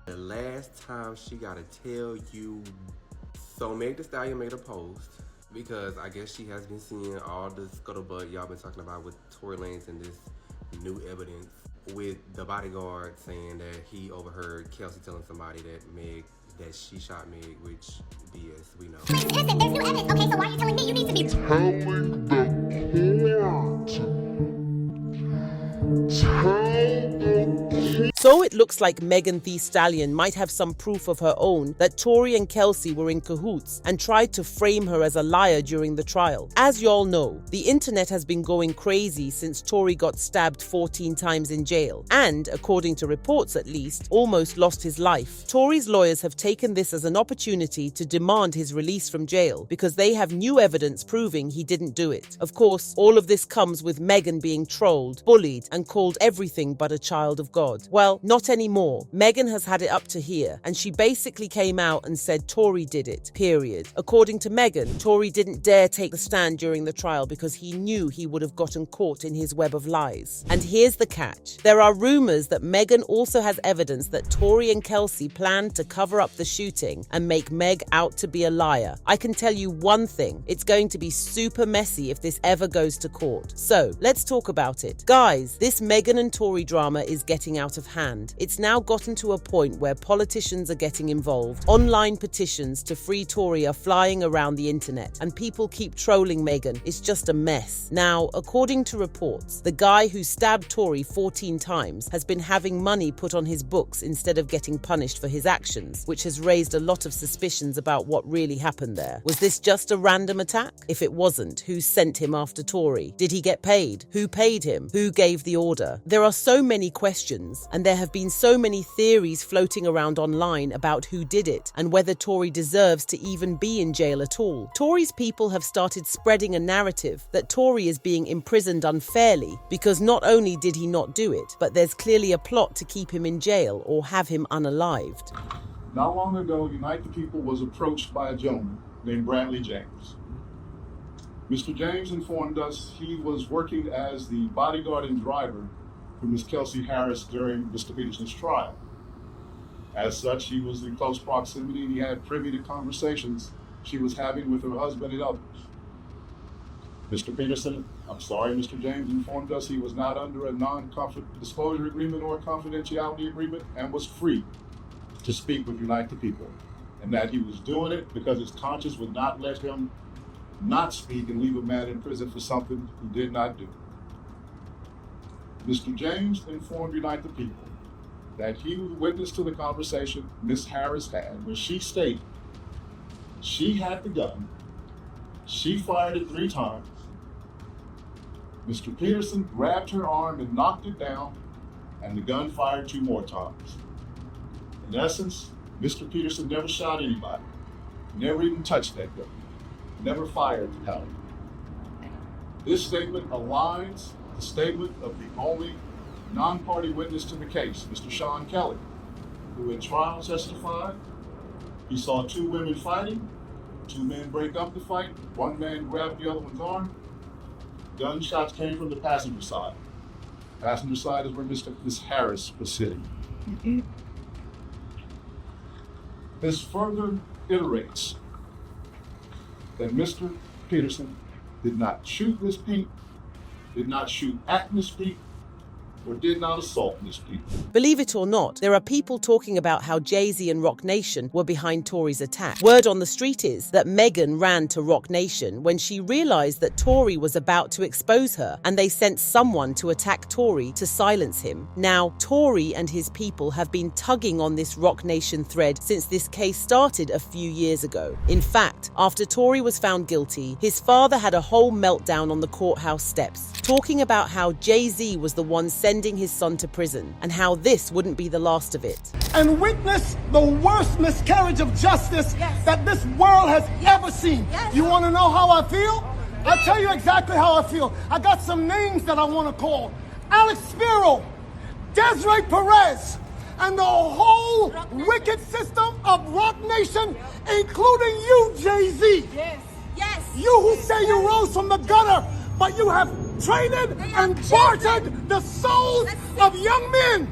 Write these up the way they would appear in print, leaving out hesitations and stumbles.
The last time she gotta tell you. So Megan Thee Stallion made a post because I guess she has been seeing all the scuttlebutt y'all been talking about with Tory Lanez and this new evidence with the bodyguard saying that he overheard Kelsey telling somebody that she shot Meg, which BS, we know. Listen, there's new evidence. Okay, so why are you telling me? You need to be telling the court. So it looks like Megan Thee Stallion might have some proof of her own that Tory and Kelsey were in cahoots and tried to frame her as a liar during the trial. As y'all know, the internet has been going crazy since Tory got stabbed 14 times in jail and, according to reports at least, almost lost his life. Tory's lawyers have taken this as an opportunity to demand his release from jail because they have new evidence proving he didn't do it. Of course, all of this comes with Megan being trolled, bullied, and called everything but a child of God. Well, not anymore. Megan has had it up to here, and she basically came out and said Tory did it, period. According to Megan, Tory didn't dare take the stand during the trial because he knew he would have gotten caught in his web of lies. And here's the catch. There are rumors that Megan also has evidence that Tory and Kelsey planned to cover up the shooting and make Meg out to be a liar. I can tell you one thing, it's going to be super messy if this ever goes to court. So, let's talk about it. Guys, this Megan and Tory drama is getting out of hand. It's now gotten to a point where politicians are getting involved. Online petitions to free Tory are flying around the internet, and people keep trolling Megan. It's just a mess. Now, according to reports, the guy who stabbed Tory 14 times has been having money put on his books instead of getting punished for his actions, which has raised a lot of suspicions about what really happened there. Was this just a random attack? If it wasn't, who sent him after Tory? Did he get paid? Who paid him? Who gave the order? There are so many questions, and there have been so many theories floating around online about who did it and whether Tory deserves to even be in jail at all. Tory's people have started spreading a narrative that Tory is being imprisoned unfairly because not only did he not do it, but there's clearly a plot to keep him in jail or have him unalived. Not long ago, Unite the People was approached by a gentleman named Bradley James. Mr. James informed us he was working as the bodyguard and driver for Ms. Kelsey Harris during Mr. Peterson's trial. As such, he was in close proximity and he had privy to conversations she was having with her husband and others. Mr. James informed us he was not under a non-disclosure agreement or a confidentiality agreement and was free to speak with Unite the People, and that he was doing it because his conscience would not let him not speak and leave a man in prison for something he did not do. Mr. James informed Unite the People that he was witness to the conversation Ms. Harris had, where she stated she had the gun, she fired it 3 times, Mr. Peterson grabbed her arm and knocked it down, and the gun fired 2 more times. In essence, Mr. Peterson never shot anybody, never even touched that gun, never fired the gun. This statement aligns the statement of the only non-party witness to the case, Mr. Sean Kelly, who in trial testified he saw 2 women fighting, 2 men break up the fight, 1 man grabbed the other one's arm. Gunshots came from the passenger side. Passenger side is where Ms. Harris was sitting. This further iterates that Mr. Peterson did not shoot Ms. Pete, did not shoot at Ms. Pete, or did not assault Ms. Pete. Believe it or not, there are people talking about how Jay-Z and Roc Nation were behind Tory's attack. Word on the street is that Megan ran to Roc Nation when she realized that Tory was about to expose her, and they sent someone to attack Tory to silence him. Now, Tory and his people have been tugging on this Roc Nation thread since this case started a few years ago. In fact, after Tory was found guilty, his father had a whole meltdown on the courthouse steps, talking about how Jay-Z was the one sending his son to prison, and how this wouldn't be the last of it. And witness the worst miscarriage of justice that this world has ever seen. You want to know how I feel? I'll tell you exactly how I feel. I got some names that I want to call. Alex Spiro, Desiree Perez, and the whole wicked system of Roc Nation, including you, Jay-Z. You who say you rose from the gutter, but you have traded and bartered the souls of young men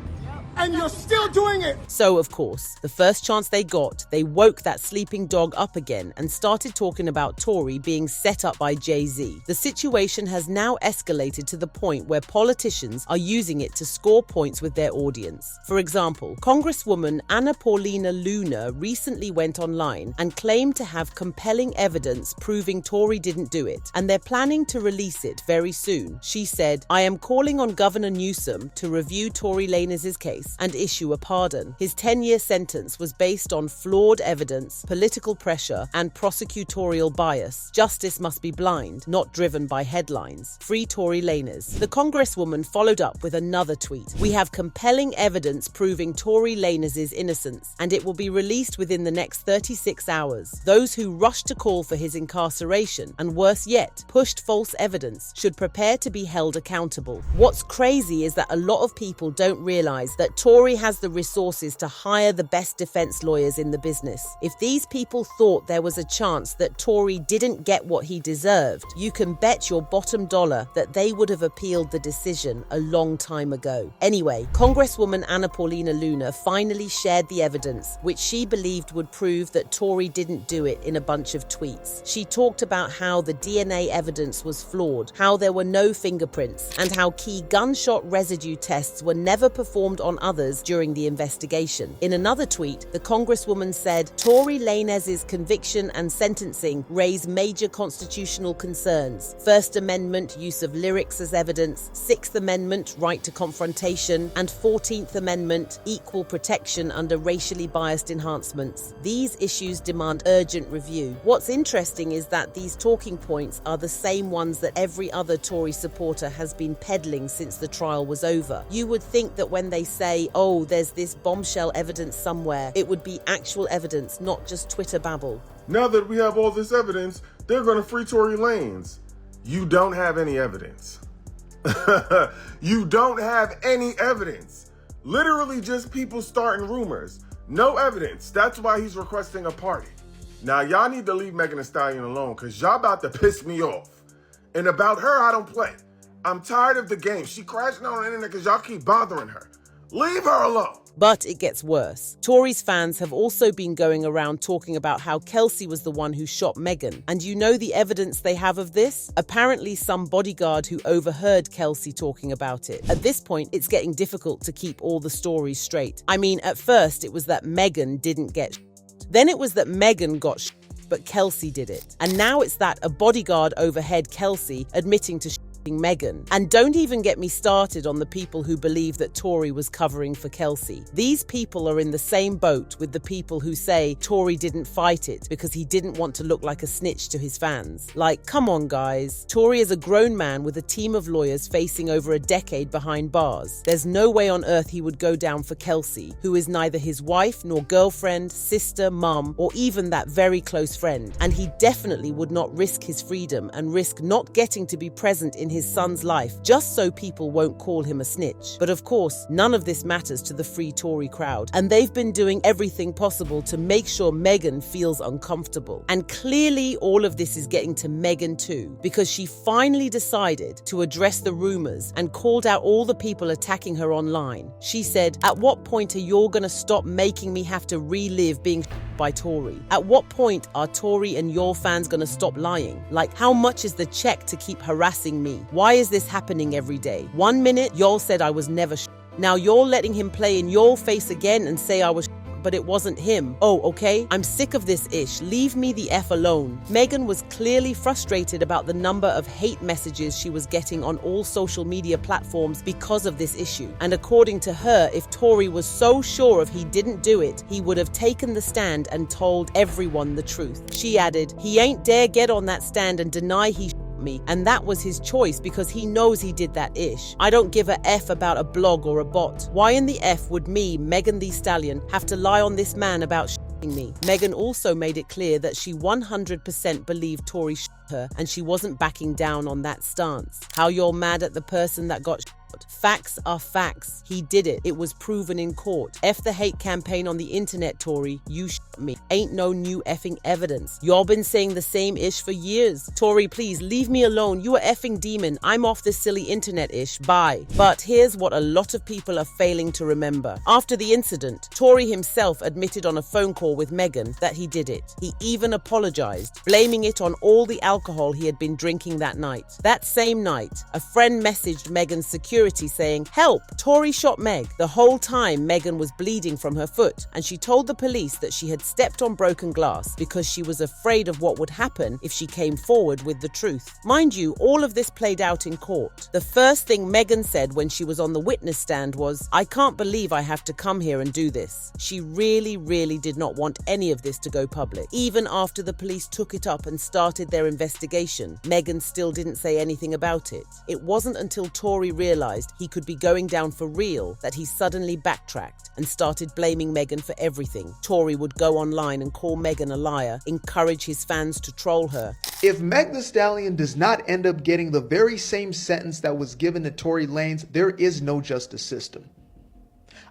and you're still doing it. So, of course, the first chance they got, they woke that sleeping dog up again and started talking about Tory being set up by Jay-Z. The situation has now escalated to the point where politicians are using it to score points with their audience. For example, Congresswoman Anna Paulina Luna recently went online and claimed to have compelling evidence proving Tory didn't do it, and they're planning to release it very soon. She said, "I am calling on Governor Newsom to review Tory Lanez's case and issue a pardon. His 10-year sentence was based on flawed evidence, political pressure, and prosecutorial bias. Justice must be blind, not driven by headlines. Free Tory Lanez." The Congresswoman followed up with another tweet. "We have compelling evidence proving Tory Lanez's innocence, and it will be released within the next 36 hours. Those who rushed to call for his incarceration, and worse yet, pushed false evidence, should prepare to be held accountable." What's crazy is that a lot of people don't realize that Tory has the resources to hire the best defense lawyers in the business. If these people thought there was a chance that Tory didn't get what he deserved, you can bet your bottom dollar that they would have appealed the decision a long time ago. Anyway, Congresswoman Anna Paulina Luna finally shared the evidence, which she believed would prove that Tory didn't do it, in a bunch of tweets. She talked about how the DNA evidence was flawed, how there were no fingerprints, and how key gunshot residue tests were never performed on others during the investigation. In another tweet, the Congresswoman said, "Tory Lanez's conviction and sentencing raise major constitutional concerns. First Amendment, use of lyrics as evidence, Sixth Amendment, right to confrontation, and 14th Amendment, equal protection under racially biased enhancements. These issues demand urgent review." What's interesting is that these talking points are the same ones that every other Tory supporter has been peddling since the trial was over. You would think that when they say, "Oh, there's this bombshell evidence somewhere," it would be actual evidence, not just Twitter babble. Now that we have all this evidence, they're going to free Tory Lanez. You don't have any evidence. You don't have any evidence. Literally just people starting rumors. No evidence. That's why he's requesting a pardon. Now, y'all need to leave Megan Thee Stallion alone, because y'all about to piss me off. And about her, I don't play. I'm tired of the game. She crashing on the internet because y'all keep bothering her. Leave her alone. But it gets worse. Tory's fans have also been going around talking about how Kelsey was the one who shot Megan. And you know the evidence they have of this? Apparently some bodyguard who overheard Kelsey talking about it. At this point, it's getting difficult to keep all the stories straight. I mean, at first it was that Megan didn't get Then it was that Megan got but Kelsey did it. And now it's that a bodyguard overheard Kelsey admitting to Megan. And don't even get me started on the people who believe that Tory was covering for Kelsey. These people are in the same boat with the people who say Tory didn't fight it because he didn't want to look like a snitch to his fans. Like, come on guys. Tory is a grown man with a team of lawyers facing over a decade behind bars. There's no way on earth he would go down for Kelsey, who is neither his wife nor girlfriend, sister, mum, or even that very close friend. And he definitely would not risk his freedom and risk not getting to be present in his son's life just so people won't call him a snitch. But of course, none of this matters to the Free Tory crowd, and they've been doing everything possible to make sure Megan feels uncomfortable. And clearly all of this is getting to Megan too, because she finally decided to address the rumors and called out all the people attacking her online. She said, "At what point are you all gonna stop making me have to relive being by Tory? At what point are Tory and your fans gonna stop lying? Like, how much is the check to keep harassing me? Why is this happening every day? 1 minute, y'all said I was never Now you're letting him play in your face again and say I was but it wasn't him. Oh, okay? I'm sick of this ish. Leave me the F alone." Megan was clearly frustrated about the number of hate messages she was getting on all social media platforms because of this issue. And according to her, if Tory was so sure if he didn't do it, he would have taken the stand and told everyone the truth. She added, "He ain't dare get on that stand and deny he me, and that was his choice because he knows he did that ish. I don't give a F about a blog or a bot. Why in the F would me, Megan Thee Stallion, have to lie on this man about me?" Megan also made it clear that she 100% believed Tory her and she wasn't backing down on that stance. How you're mad at the person that got Facts are facts. He did it. It was proven in court. F the hate campaign on the internet, Tory. You me. Ain't no new effing evidence. Y'all been saying the same ish for years. Tory, please leave me alone. You a effing demon. I'm off this silly internet ish. Bye. But here's what a lot of people are failing to remember. After the incident, Tory himself admitted on a phone call with Megan that he did it. He even apologized, blaming it on all the alcohol he had been drinking that night. That same night, a friend messaged Megan's security saying, "Help, Tory shot Meg." The whole time, Megan was bleeding from her foot, and she told the police that she had stepped on broken glass because she was afraid of what would happen if she came forward with the truth. Mind you, all of this played out in court. The first thing Megan said when she was on the witness stand was, "I can't believe I have to come here and do this." She really did not want any of this to go public. Even after the police took it up and started their investigation, Megan still didn't say anything about it. It wasn't until Tory realized he could be going down for real that he suddenly backtracked and started blaming Megan for everything. Tory would go online and call Megan a liar, encourage his fans to troll her. If Megan Thee Stallion does not end up getting the very same sentence that was given to Tory Lanez, there is no justice system.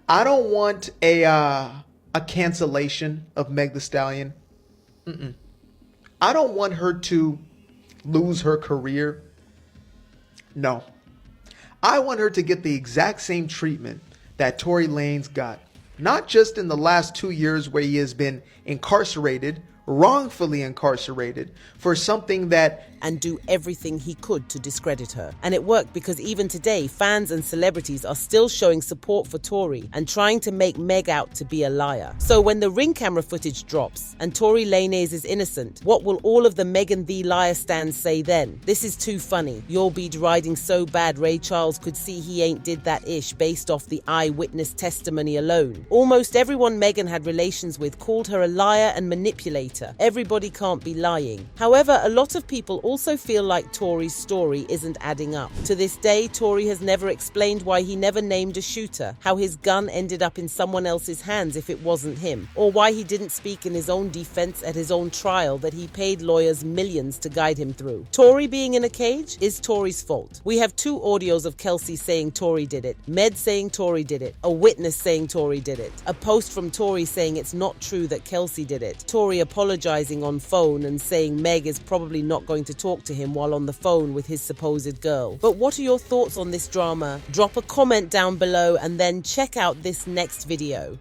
I don't want a cancellation of Megan Thee Stallion. I don't want her to lose her career. No. I want her to get the exact same treatment that Tory Lanez got. Not just in the last 2 years where he has been incarcerated, wrongfully incarcerated, for something that... and do everything he could to discredit her. And it worked because even today, fans and celebrities are still showing support for Tory and trying to make Meg out to be a liar. So when the ring camera footage drops and Tory Lanez is innocent, what will all of the Megan Thee liar stands say then? This is too funny. You'll be deriding so bad Ray Charles could see he ain't did that ish based off the eyewitness testimony alone. Almost everyone Megan had relations with called her a liar and manipulator. Everybody can't be lying. However, a lot of people also feel like Tory's story isn't adding up. To this day, Tory has never explained why he never named a shooter, how his gun ended up in someone else's hands if it wasn't him, or why he didn't speak in his own defense at his own trial that he paid lawyers millions to guide him through. Tory being in a cage is Tory's fault. We have 2 audios of Kelsey saying Tory did it, Med saying Tory did it, a witness saying Tory did it, a post from Tory saying it's not true that Kelsey did it, Tory apologizing on phone and saying Meg is probably not going to talk to him while on the phone with his supposed girl. But what are your thoughts on this drama? Drop a comment down below and then check out this next video.